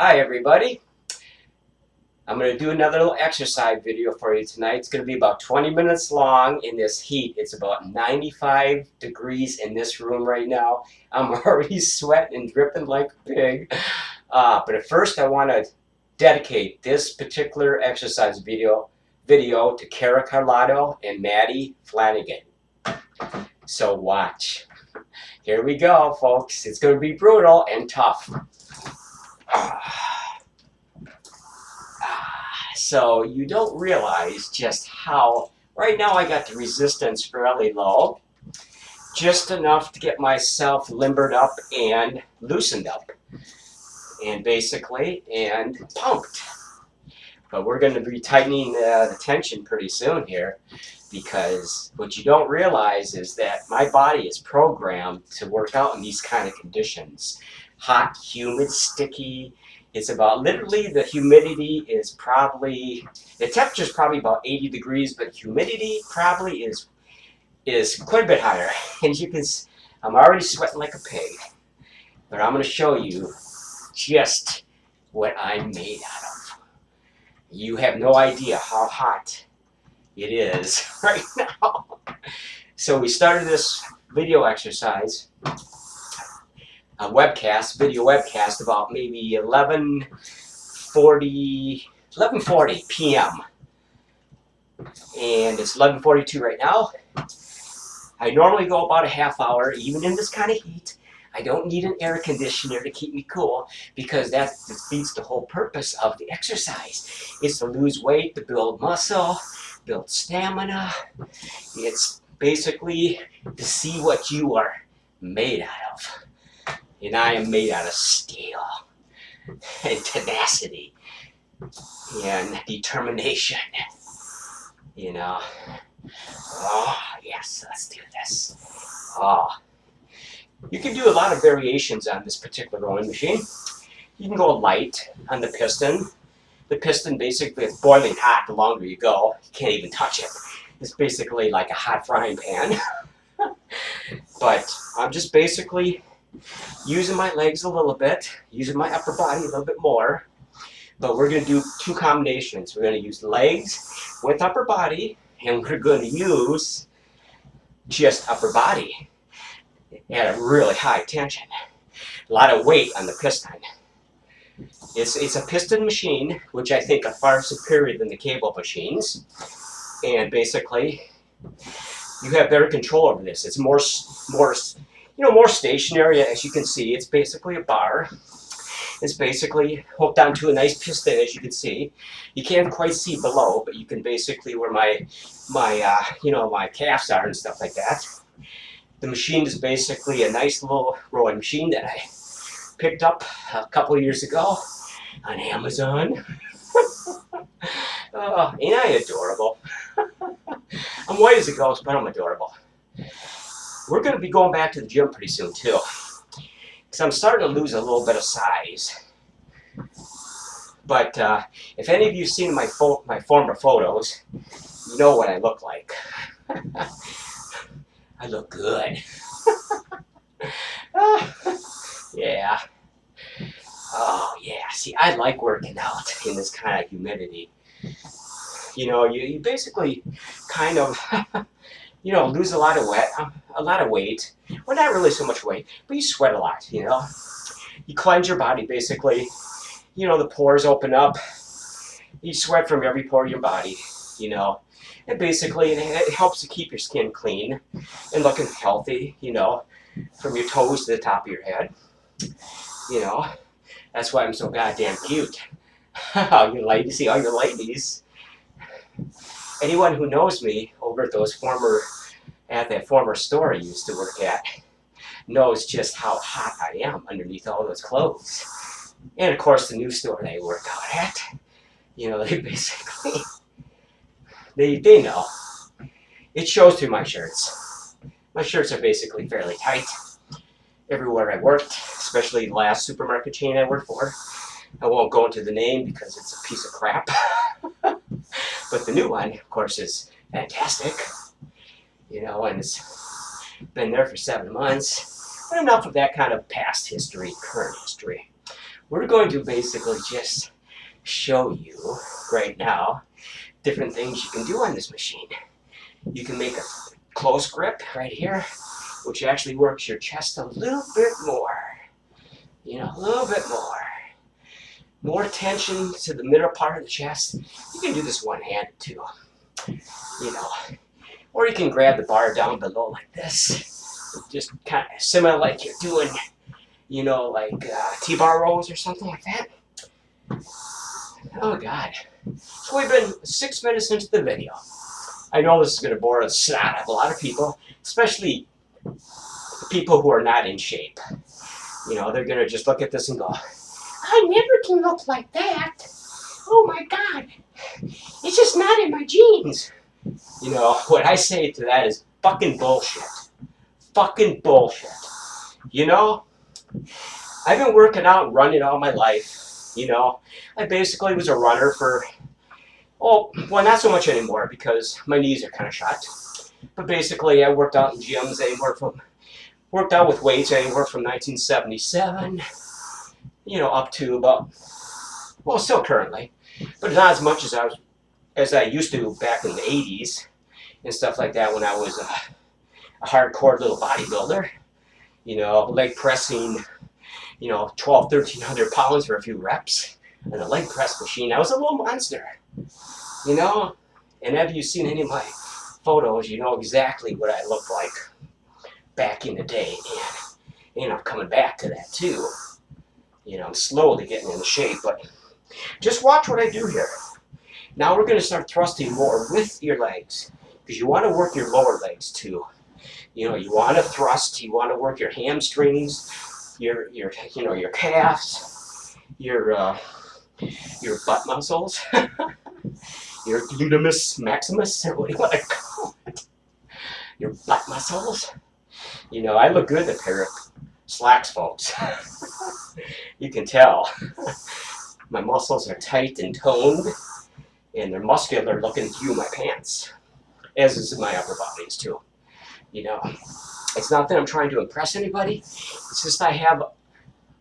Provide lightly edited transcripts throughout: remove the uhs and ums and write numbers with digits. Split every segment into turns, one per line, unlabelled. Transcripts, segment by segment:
Hi everybody. I'm going to do another little exercise video for you tonight. It's going to be about 20 minutes long in this heat. It's about 95 degrees in this room right now. I'm already sweating and dripping like a pig. But at first I want to dedicate this particular exercise video to Cara Carlotto and Maddie Flanagan. So watch. Here we go, folks. It's going to be brutal and tough. So you don't realize just how, right now I got the resistance fairly low, just enough to get myself limbered up and loosened up, and pumped. But we're going to be tightening the tension pretty soon here, because what you don't realize is that my body is programmed to work out in these kind of conditions. Hot, humid, sticky. It's about, literally, the humidity is probably, the temperature is probably about 80 degrees, but humidity probably is quite a bit higher. And you can, I'm already sweating like a pig. But I'm going to show you just what I'm made out of. You have no idea how hot it is right now. So we started this video exercise, a video webcast, about maybe 11:40 p.m. And it's 11:42 right now. I normally go about a half hour, even in this kind of heat. I don't need an air conditioner to keep me cool, because that defeats the whole purpose of the exercise. It's to lose weight, to build muscle, build stamina. It's basically to see what you are made out of. And I am made out of steel and tenacity and determination. You know. Oh, yes, let's do this. Oh. You can do a lot of variations on this particular rowing machine. You can go light on the piston. The piston basically is boiling hot the longer you go. You can't even touch it. It's basically like a hot frying pan. But I'm just basically using my legs a little bit, using my upper body a little bit more. But we're going to do two combinations. We're going to use legs with upper body, and we're going to use just upper body at a really high tension. A lot of weight on the piston. It's a piston machine, which I think are far superior than the cable machines. And basically, you have better control over this. It's more stationary. As you can see, it's basically a bar. It's basically hooked onto a nice piston, as you can see. You can't quite see below, but you can basically, where my calves are and stuff like that. The machine is basically a nice little rowing machine that I picked up a couple of years ago on Amazon. Oh, ain't I adorable? I'm white as a ghost, but I'm adorable. We're going to be going back to the gym pretty soon, too, because I'm starting to lose a little bit of size. But if any of you have seen my former photos, you know what I look like. I look good. Yeah. Oh, yeah. See, I like working out in this kind of humidity. You know, you basically kind of, lose a lot of weight. Well, not really so much weight, but you sweat a lot, you know. You cleanse your body, basically. You know, the pores open up. You sweat from every pore of your body, you know. And basically, it helps to keep your skin clean and looking healthy, you know, from your toes to the top of your head. You know, that's why I'm so goddamn cute. You ladies, see all your ladies. Anyone who knows me over at that former store I used to work at knows just how hot I am underneath all those clothes. And of course, the new store they work out at, you know, they basically, they know. It shows through my shirts. My shirts are basically fairly tight everywhere I worked, especially the last supermarket chain I worked for. I won't go into the name because it's a piece of crap. But the new one, of course, is fantastic. You know, and it's been there for 7 months. But enough of that kind of past history, current history. we're going to basically just show you right now different things you can do on this machine. You can make a close grip right here, which actually works your chest a little bit more. You know, a little bit more. More tension to the middle part of the chest. You can do this one-handed too, you know. Or you can grab the bar down below like this. Just kind of similar like you're doing, you know, like T-bar rows or something like that. Oh God. So we've been 6 minutes into the video. I know this is going to bore the snot out of a lot of people, especially the people who are not in shape. You know, they're going to just look at this and go, I never can look like that. Oh my God. It's just not in my genes. You know, what I say to that is fucking bullshit. Fucking bullshit. You know, I've been working out and running all my life. You know, I basically was a runner for, well, not so much anymore because my knees are kind of shot. But basically, I worked out in gyms worked out with weights anywhere from 1977, you know, up to about, well, still currently, but not as much as I used to back in the 80s and stuff like that when I was a hardcore little bodybuilder. You know, leg pressing, you know, 1,300 pounds for a few reps on a leg press machine. I was a little monster, you know, and have you seen any of my photos, you know exactly what I looked like back in the day, and I'm coming back to that too. You know, I'm slowly getting into shape, but just watch what I do here. Now we're going to start thrusting more with your legs, because you want to work your lower legs too. You know, you want to thrust, you want to work your hamstrings, your you know, your calves, your butt muscles, your glutamus maximus, or what do you want to call it? Your butt muscles. You know, I look good in a pair of slacks, folks. You can tell. My muscles are tight and toned, and they're muscular looking through my pants, as is my upper bodies too. You know, it's not that I'm trying to impress anybody. It's just I have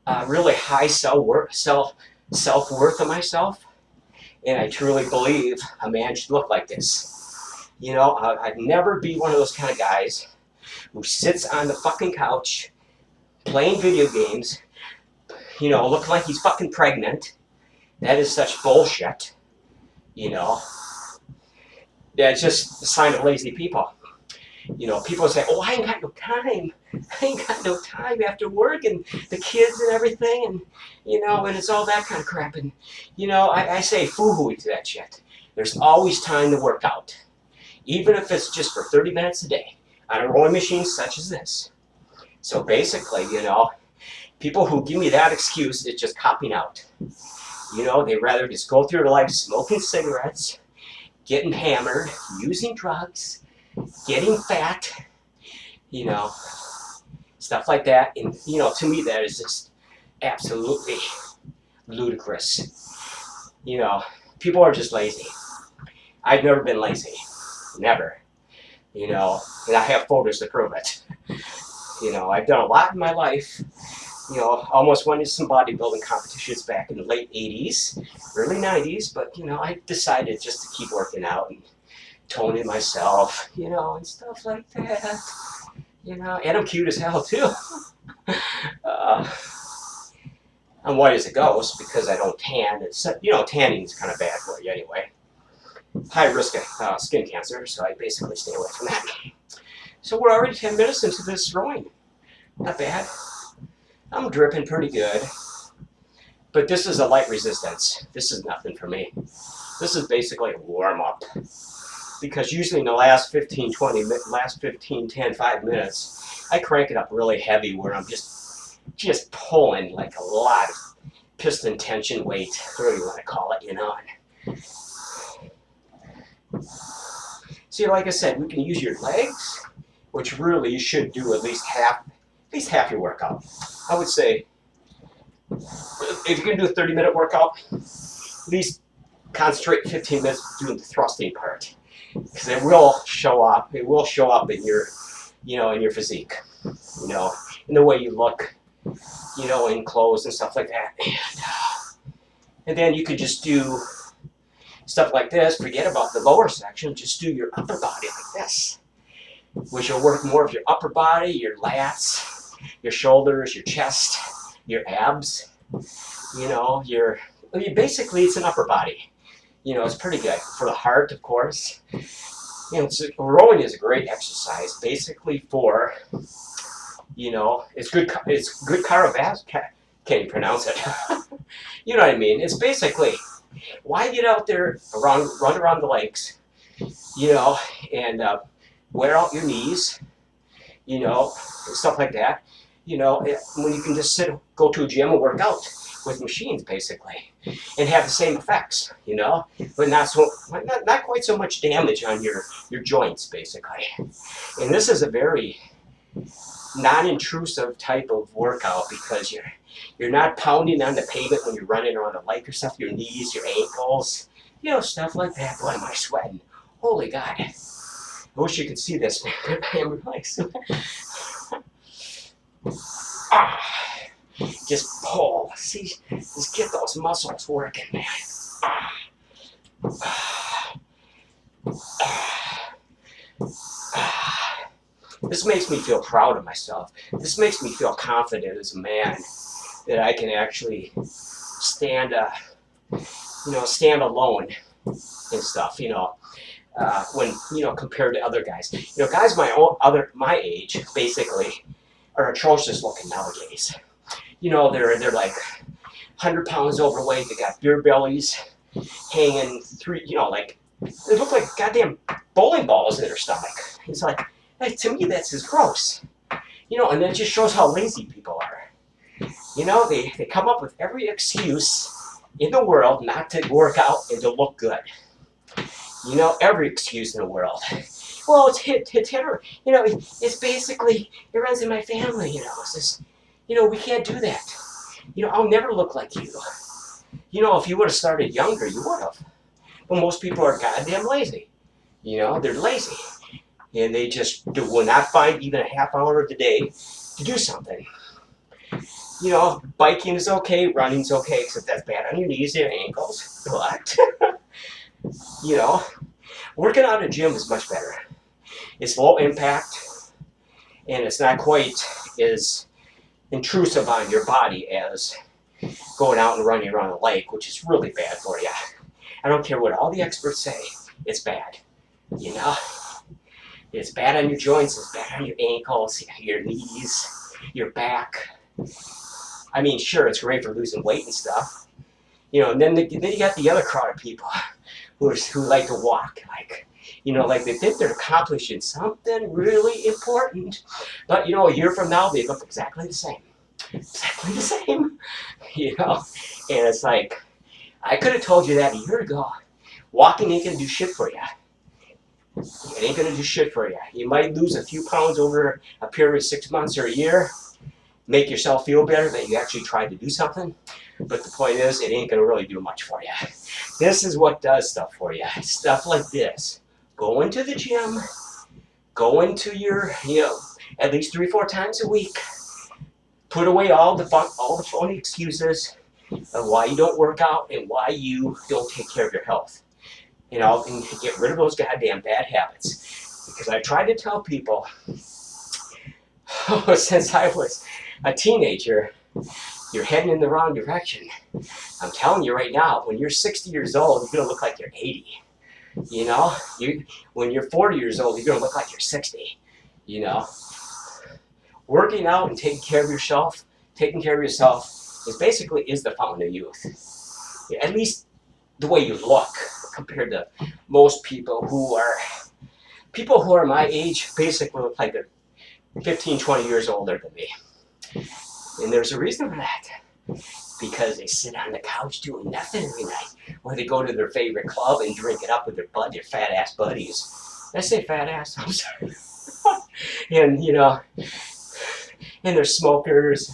a really high self-worth of myself, and I truly believe a man should look like this. You know, I'd never be one of those kind of guys who sits on the fucking couch playing video games, you know, looking like he's fucking pregnant. That is such bullshit, you know. That's just a sign of lazy people. You know, people say, oh, I ain't got no time. I ain't got no time after work and the kids and everything, and, you know, and it's all that kind of crap. And, you know, I say foo-hooey to that shit. There's always time to work out, even if it's just for 30 minutes a day on a rowing machine such as this. So basically, you know, people who give me that excuse is just copping out. You know, they'd rather just go through their life smoking cigarettes, getting hammered, using drugs, getting fat, you know, stuff like that. And, you know, to me that is just absolutely ludicrous. You know, people are just lazy. I've never been lazy. Never. You know, and I have photos to prove it. You know, I've done a lot in my life. You know, almost went into some bodybuilding competitions back in the late 80s, early 90s, but, you know, I decided just to keep working out and toning myself, you know, and stuff like that. You know, and I'm cute as hell, too. I'm white as a ghost because I don't tan. It's, you know, tanning is kind of bad for you anyway. High risk of skin cancer, so I basically stay away from that. So we're already 10 minutes into this rowing. Not bad. I'm dripping pretty good. But this is a light resistance. This is nothing for me. This is basically a warm-up. Because usually in the last 15, 10, 5 minutes, I crank it up really heavy where I'm just pulling like a lot of piston tension weight, whatever you want to call it, you know. See, like I said, we can use your legs, which really you should do at least half your workout. I would say, if you're going to do a 30-minute workout, at least concentrate 15 minutes doing the thrusting part. Because it will show up. It will show up in your, you know, in your physique. You know, in the way you look. you know, in clothes and stuff like that. And then you could just do stuff like this. Forget about the lower section. Just do your upper body like this, which will work more of your upper body, your lats, your shoulders, your chest, your abs. You know, basically it's an upper body. You know, it's pretty good for the heart, of course. You know, rowing is a great exercise, basically for, you know, it's good cardiovascular. Can't even pronounce it. You know what I mean? It's basically, why get out there, run around the lakes, you know, and wear out your knees, you know, stuff like that. You know, when you can just go to a gym and work out with machines, basically, and have the same effects, you know, but not quite so much damage on your joints, basically. And this is a very non-intrusive type of workout because you're not pounding on the pavement when you're running around the lake or stuff. Your knees, your ankles, you know, stuff like that. Boy, am I sweating! Holy God! I wish you could see this, man. I'm really sweating. Just pull. See, just get those muscles working, man. This makes me feel proud of myself. This makes me feel confident as a man that I can actually stand alone and stuff. You know, when, you know, compared to other guys. You know, guys my age basically are atrocious looking nowadays. You know, they're like 100 pounds overweight. They got beer bellies hanging through. You know, like they look like goddamn bowling balls in their stomach. It's like, hey, to me, that's just gross. You know, and that just shows how lazy people are. You know, they come up with every excuse in the world not to work out and to look good. You know, every excuse in the world. Well, it's hit or, you know, it's basically, it runs in my family, you know. It's just, you know, we can't do that. You know, I'll never look like you. You know, if you would have started younger, you would have. But most people are goddamn lazy. You know, they're lazy. And they just will not find even a half hour of the day to do something. You know, biking is okay, running's okay, except that's bad on your knees and your ankles. But, you know, working out in a gym is much better. It's low impact, and it's not quite as intrusive on your body as going out and running around a lake, which is really bad for you. I don't care what all the experts say, it's bad. You know? It's bad on your joints, it's bad on your ankles, your knees, your back. I mean, sure, it's great for losing weight and stuff. You know, and then you got the other crowd of people who like to walk, like, you know, like they think they're accomplishing something really important. But, you know, a year from now, they look exactly the same. Exactly the same. You know, and it's like, I could have told you that a year ago. Walking ain't going to do shit for you. It ain't going to do shit for you. You might lose a few pounds over a period of 6 months or a year, make yourself feel better that you actually tried to do something. But the point is, it ain't going to really do much for you. This is what does stuff for you. Stuff like this. Go into the gym. Go into your, you know, at least 3-4 times a week. Put away all the phony excuses of why you don't work out and why you don't take care of your health. You know, and get rid of those goddamn bad habits. Because I tried to tell people since I was a teenager, you're heading in the wrong direction. I'm telling you right now, when you're 60 years old, you're going to look like you're 80. You know, when you're 40 years old, you're going to look like you're 60. You know, working out and taking care of yourself is basically the fountain of youth. At least the way you look compared to most people who are my age basically look like they're 15, 20 years older than me. And there's a reason for that. Because they sit on the couch doing nothing every night. Or they go to their favorite club and drink it up with their fat ass buddies. Did I say fat ass? I'm sorry. And, you know, and they're smokers,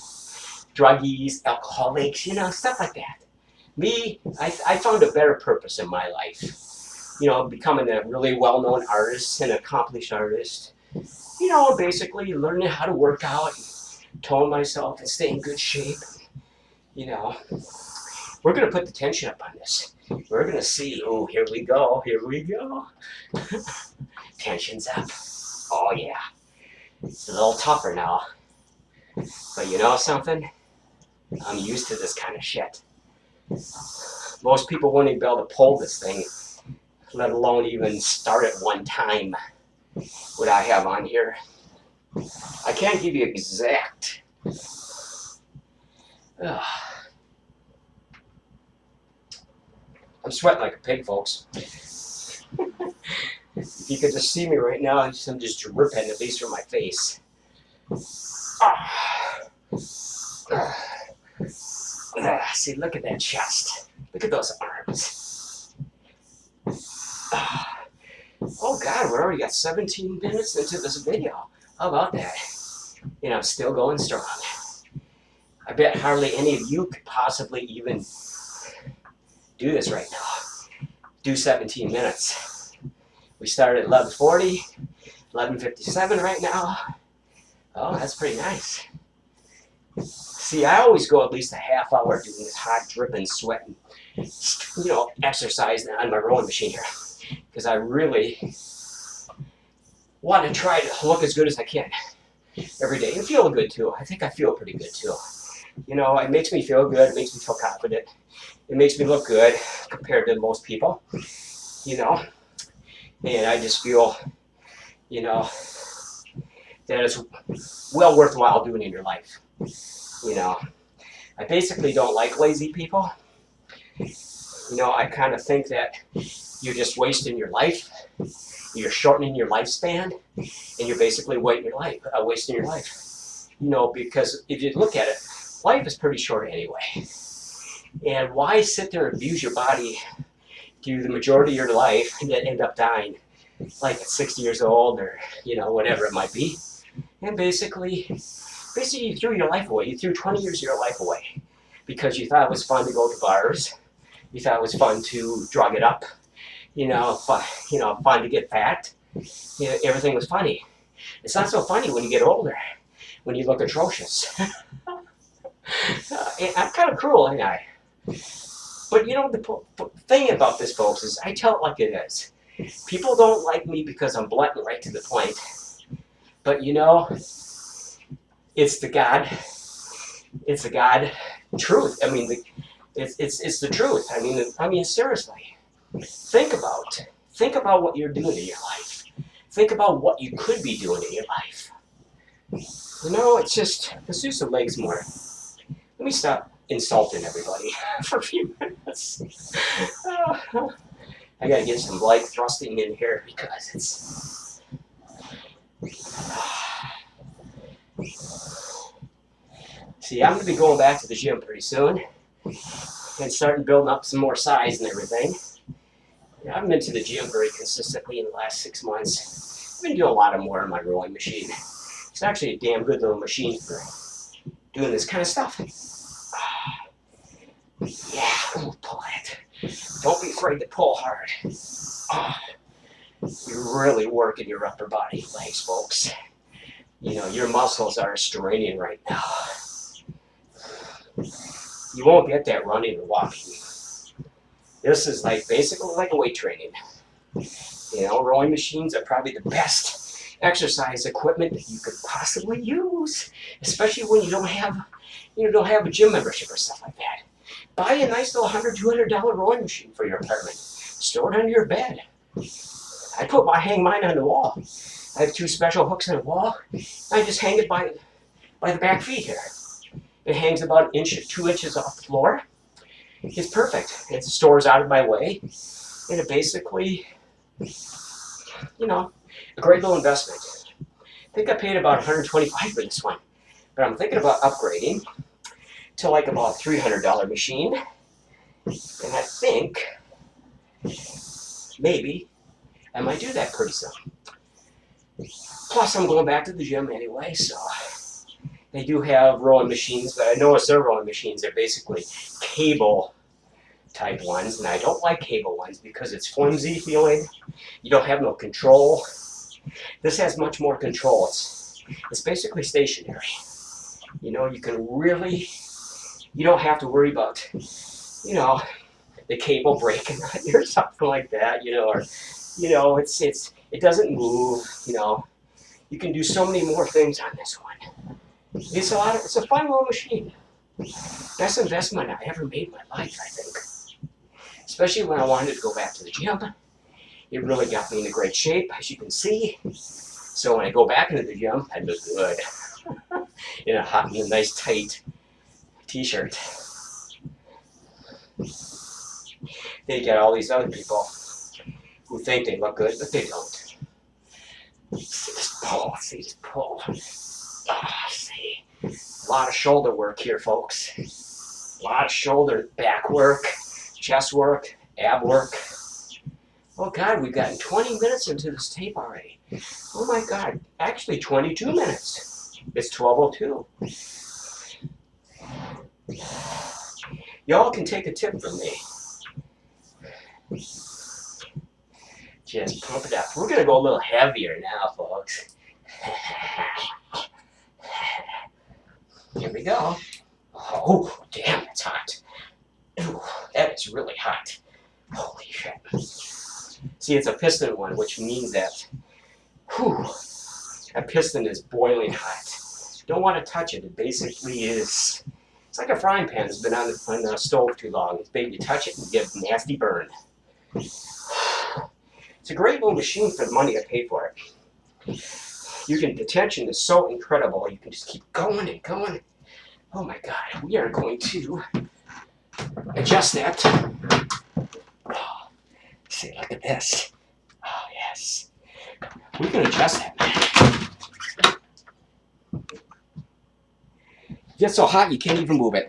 druggies, alcoholics, you know, stuff like that. Me, I found a better purpose in my life. You know, becoming a really well-known artist, an accomplished artist. You know, basically learning how to work out, tone myself and stay in good shape. You know, we're going to put the tension up on this. We're going to see, oh, here we go, here we go. Tension's up. Oh, yeah. It's a little tougher now. But you know something? I'm used to this kind of shit. Most people wouldn't even be able to pull this thing, let alone even start at one time. What I have on here. I can't give you exact. I'm sweating like a pig, folks. If you could just see me right now, I'm just dripping, at least from my face. See, look at that chest. Look at those arms. Oh God, we already got 17 minutes into this video. How about that? You know, still going strong. I bet hardly any of you could possibly even do this right now. Do 17 minutes. We started at 11:40, 11:57 right now. Oh, that's pretty nice. See, I always go at least a half hour doing this hot, dripping, sweating, you know, exercise on my rowing machine here. Because I really want to try to look as good as I can every day and feel good too. I think I feel pretty good too. You know, it makes me feel good. It makes me feel confident. It makes me look good compared to most people, you know. And I just feel, you know, that it's well worthwhile doing in your life. You know, I basically don't like lazy people. You know, I kind of think that you're just wasting your life. You're shortening your lifespan, and you're basically wasting your life. You know, because if you look at it, life is pretty short anyway. And why sit there and abuse your body through the majority of your life and then end up dying, like at 60 years old or, you know, whatever it might be. And basically you threw your life away. You threw 20 years of your life away because you thought it was fun to go to bars. You thought it was fun to drug it up. You know, fun to get fat. You know, everything was funny. It's not so funny when you get older, when you look atrocious. I'm kind of cruel, ain't I? But you know, the thing about this, folks, is I tell it like it is. People don't like me because I'm blunt and right to the point. But you know, it's the God truth. I mean, it's the truth. I mean, seriously. Think about what you're doing in your life. Think about what you could be doing in your life. You know, let's do some legs more. Let me stop insulting everybody for a few minutes. I gotta get some leg thrusting in here because it's. See, I'm gonna be going back to the gym pretty soon and starting building up some more size and everything. I haven't been to the gym very consistently in the last 6 months. I've been doing a lot more on my rowing machine. It's actually a damn good little machine for doing this kind of stuff. Yeah, pull it. Don't be afraid to pull hard. You're really working your upper body legs, folks. You know, your muscles are straining right now. You won't get that running or walking. This is like basically like a weight training. You know, rowing machines are probably the best exercise equipment that you could possibly use, especially when you don't have a gym membership or stuff like that. Buy a nice little $100, $200 rowing machine for your apartment. Store it under your bed. I hang mine on the wall. I have 2 special hooks on the wall. I just hang it by the back feet here. It hangs about 1 inch, 2 inches off the floor. It's perfect. It stores out of my way. And it basically, you know, a great little investment. I think I paid about $125 for this one. But I'm thinking about upgrading to like about a $300 machine. And I think maybe I might do that pretty soon. Plus, I'm going back to the gym anyway, so they do have rowing machines, but I noticed their rowing machines are basically cable type ones, and I don't like cable ones because it's flimsy feeling. You don't have no control. This has much more control. It's basically stationary. You know, you can really, you don't have to worry about, you know, the cable breaking on you or something like that, you know, or, you know, it doesn't move, you know. You can do so many more things on this one. It's a fun little machine. Best investment I ever made in my life, I think. Especially when I wanted to go back to the gym. It really got me into great shape, as you can see. So when I go back into the gym, I look good. In a nice tight t-shirt. Then you got all these other people who think they look good, but they don't. See this pull, see this pull. See. A lot of shoulder work here, folks. A lot of shoulder, back work, chest work, ab work. Oh God, we've gotten 20 minutes into this tape already. Oh my God, actually 22 minutes. It's 12:02. Y'all can take a tip from me. Just pump it up. We're gonna go a little heavier now, folks. Here we go. Oh, damn, it's hot. Ooh, that is really hot. Holy shit. See, it's a piston one, which means that, whew, that piston is boiling hot. Don't want to touch it. It basically is, it's like a frying pan that's been on the stove too long. It's baby, you touch it and you get a nasty burn. It's a great little machine for the money I paid for it. The tension is so incredible. You can just keep going and going. Oh my God, we are going to adjust that. Oh, see, look at this. Oh yes. We can adjust that, man. It gets so hot you can't even move it.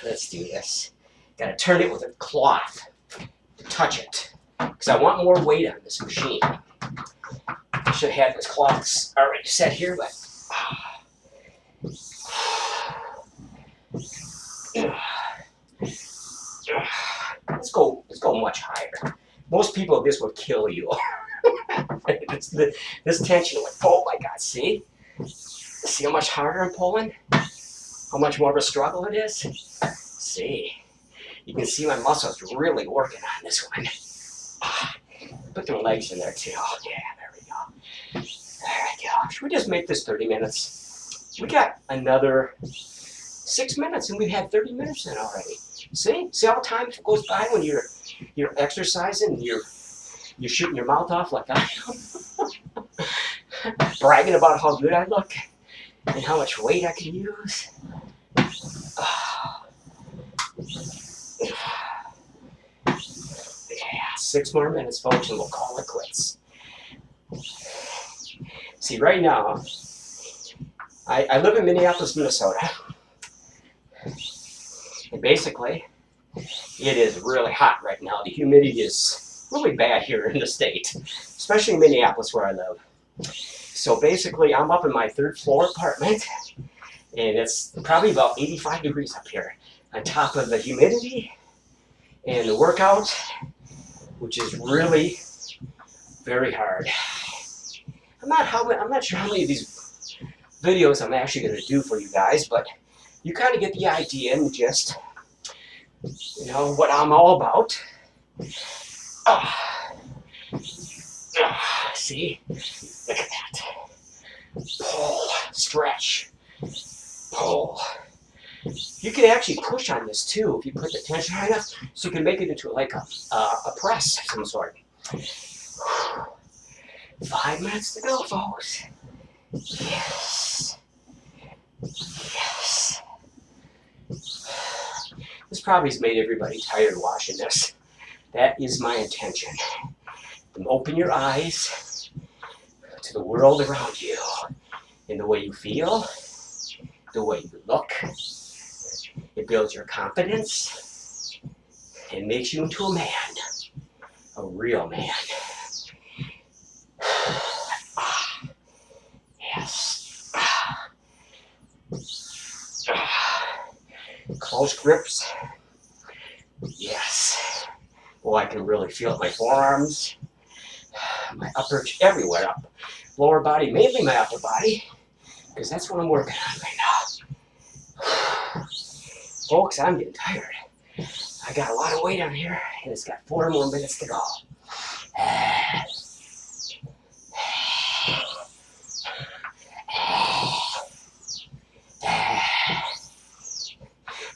Let's do this. Gotta turn it with a cloth to touch it, because I want more weight on this machine. I should have had this cloth already set here, but let's go much higher. Most people, this would kill you. This tension, like, oh my God, see how much harder I'm pulling? How much more of a struggle it is? See, you can see my muscles really working on this one. Put their legs in there too. Oh, yeah, there we go. There we go. Should we just make this 30 minutes? We got another 6 minutes and we've had 30 minutes in already. See how time goes by when you're exercising and you're shooting your mouth off like I am. Bragging about how good I look and how much weight I can use. Yeah, 6 more minutes, folks, and we'll call it quits. See, right now, I live in Minneapolis, Minnesota. And basically, it is really hot right now. The humidity is really bad here in the state, especially in Minneapolis where I live. So basically, I'm up in my 3rd floor apartment, and it's probably about 85 degrees up here. On top of the humidity and the workout, which is really very hard. I'm not sure how many of these videos I'm actually going to do for you guys, but you kind of get the idea and just, you know, what I'm all about. See? Look at that. Pull, stretch, pull. You can actually push on this too if you put the tension high enough, so you can make it into like a press of some sort. 5 minutes to go, folks. Yes. Yes. This probably has made everybody tired watching this. That is my intention. Open your eyes to the world around you and the way you feel, the way you look. It builds your confidence. It makes you into a man, a real man. Yes. Close grips. Yes. Oh, I can really feel it. My forearms, my upper, everywhere up. lower body, mainly my upper body, because that's what I'm working on right now. Folks, I'm getting tired. I got a lot of weight on here, and it's got 4 more minutes to go.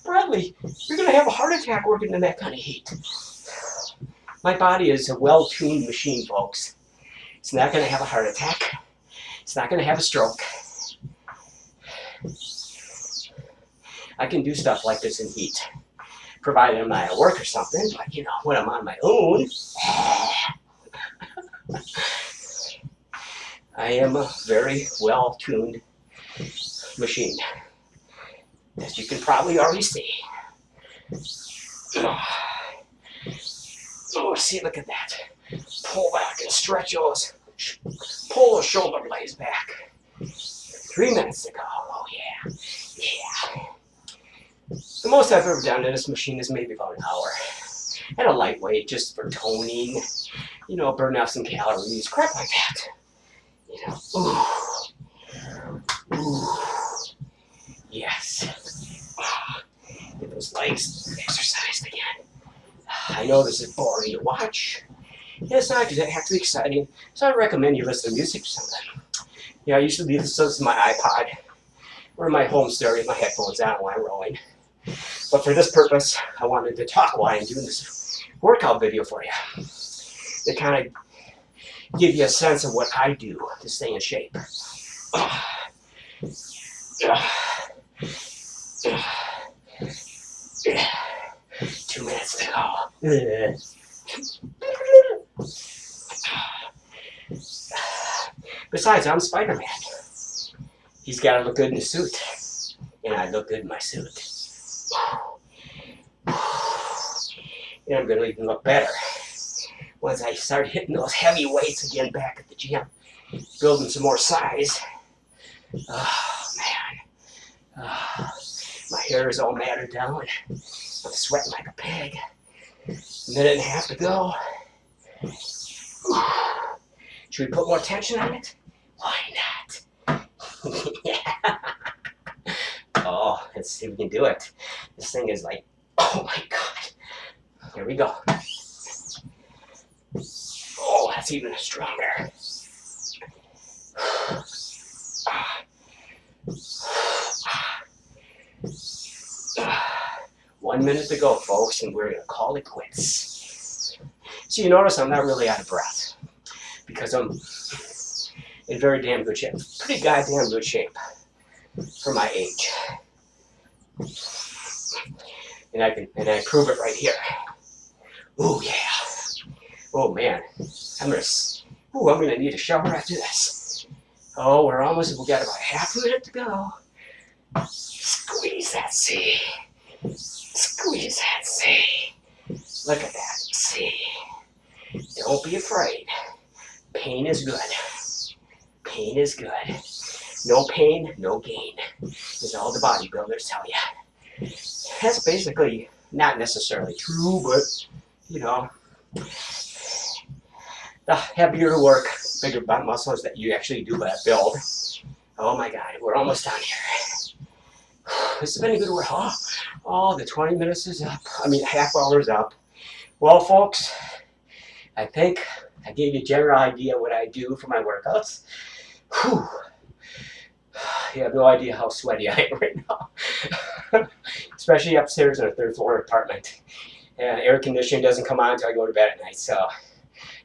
Bradley, you're going to have a heart attack working in that kind of heat. My body is a well-tuned machine, folks. It's not going to have a heart attack. It's not going to have a stroke. I can do stuff like this in heat, provided I'm not at work or something, but you know, when I'm on my own, I am a very well-tuned machine, as you can probably already see. Oh, see, look at that. Pull back and stretch those, pull those shoulder blades back. 3 minutes to go. Oh, yeah. Yeah. The most I've ever done in this machine is maybe about an hour. And a lightweight, just for toning, you know, burn off some calories, crap like that. You know, ooh. Ooh. Yes. Get those legs exercised again. I know this is boring to watch. It's not actually exciting, so I recommend you listen to music or something. Yeah, I usually listen to my iPod or my home stereo, my headphones on while I'm rowing. But for this purpose, I wanted to talk while I'm doing this workout video for you. To kind of give you a sense of what I do to stay in shape. 2 minutes to go. Besides, I'm Spider-Man. He's got to look good in his suit. And I look good in my suit. And I'm going to even look better once I start hitting those heavy weights again back at the gym. Building some more size. Oh, man. My hair is all matted down. I'm sweating like a pig. Minute and a half to go. Should we put more tension on it? Why not? Yeah. Oh, let's see if we can do it. This thing is like, oh my God. Here we go. Oh, that's even stronger. 1 minute to go, folks, and we're going to call it quits. So you notice I'm not really out of breath because I'm in very damn good shape. Pretty goddamn good shape for my age. And I prove it right here. Ooh, yeah. Oh, man. I'm gonna need a shower after this. Oh, we got about half a minute to go. Squeeze that C. Squeeze that C. Look at that C. Don't be afraid. Pain is good. Pain is good. No pain, no gain, is all the bodybuilders tell you. That's basically not necessarily true, but, you know, the heavier the work, bigger butt muscles that you actually do that build. Oh my God, we're almost done here. This has been a good work. Oh, the 20 minutes is up. I mean, half hour is up. Well, folks, I think I gave you a general idea what I do for my workouts. Whew. You have no idea how sweaty I am right now. Especially upstairs in a third floor apartment. And air conditioning doesn't come on until I go to bed at night. So,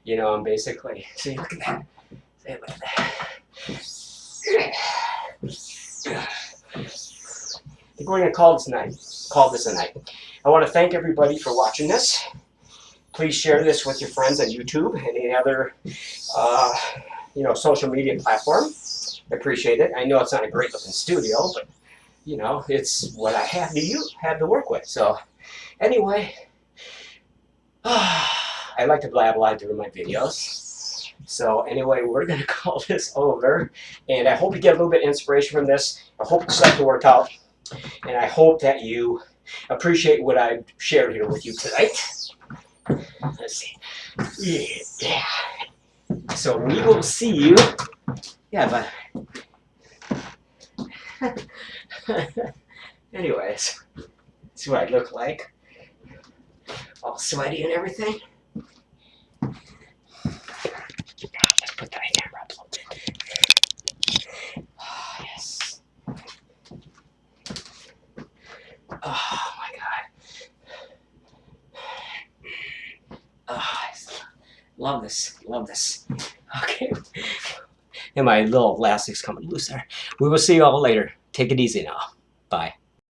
you know, I'm basically, see, look at that. See, look at that. I think we're going to call this a night. I want to thank everybody for watching this. Please share this with your friends on YouTube and any other, you know, social media platform. I appreciate it. I know it's not a great looking studio, but you know, it's what I have to work with. So anyway, I like to blab a lot during my videos. So anyway, we're gonna call this over, and I hope you get a little bit of inspiration from this. I hope you start to work out, and I hope that you appreciate what I've shared here with you tonight. Let's see. Yeah. So we will see you Yeah, but anyways, see what I look like. All sweaty and everything. Let's put that camera up a little bit. Oh, yes. Oh my god. Oh, love this. Love this. Okay. And my little elastic's coming loose there. We will see you all later. Take it easy now. Bye.